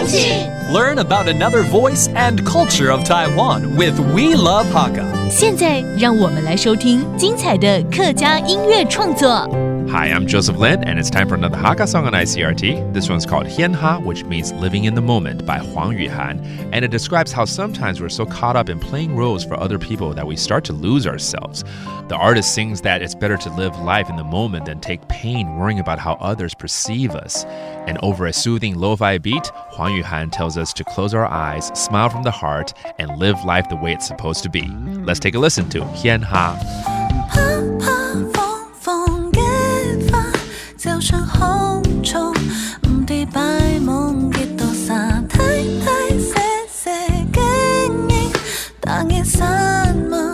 风情 Learn about another voice and culture of Taiwan with We Love Hakka. 现在让我们来收听精彩的客家音乐创作。Hi, I'm Joseph Lin, and it's time for another Hakka song on ICRT. This one's called Hian Ha, which means living in the moment by Huang Yuhan, and it describes how sometimes we're so caught up in playing roles for other people that we start to lose ourselves. The artist sings that it's better to live life in the moment than take pain worrying about how others perceive us. And over a soothing lo-fi beat, Huang Yuhan tells us to close our eyes, smile from the heart, and live life the way it's supposed to be. Let's take a listen to Hian Ha. 就像紅蟲唔地擺夢結到沙睇睇寫寫經營但願散漫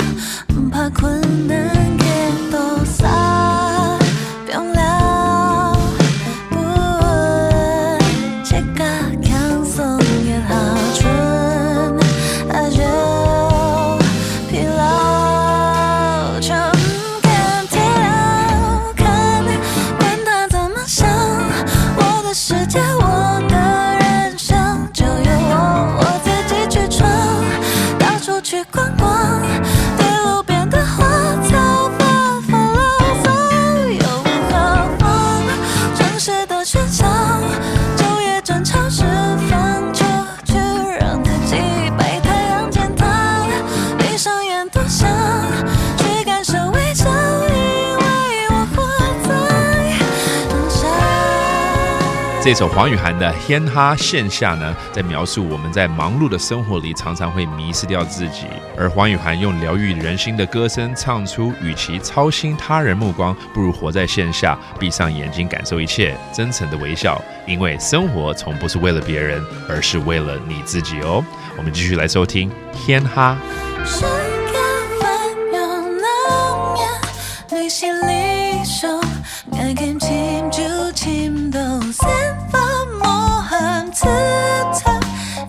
唔怕困難結到沙不用了不問這個輕鬆也好春愛就疲勞就世界我的人生就由我自己去闯到处去逛逛对路边的花草发发牢骚又何妨城市的喧嚣昼夜争吵释放出去让自己被太阳践踏闭上眼多想去感受微笑因为我活在当下这首黄雨涵的《天哈线下》呢，在描述我们在忙碌的生活里常常会迷失掉自己，而黄雨涵用疗愈人心的歌声唱出，与其操心他人目光，不如活在线下，闭上眼睛感受一切，真诚的微笑，因为生活从不是为了别人，而是为了你自己哦。我们继续来收聽《天哈》。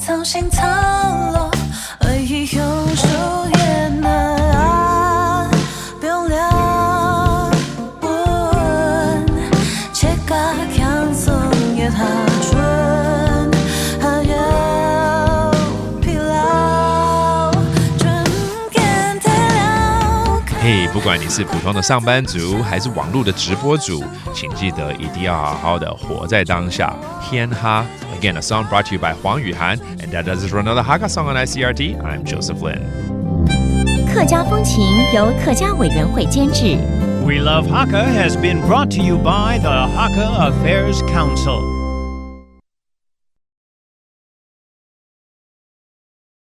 草心草落而已用树叶呢不用了不问切割향送也好春還有疲勞春天太了嘿，不管你是普通的上班族还是网絡的直播主，請記得一定要好好的活在當下。天哈 Again, a song brought to you by Huang Yuhan, and that does it for another Hakka song on ICRT. I'm Joseph Lin. 客家风情由客家委员会监制。We Love Hakka has been brought to you by the Hakka Affairs Council.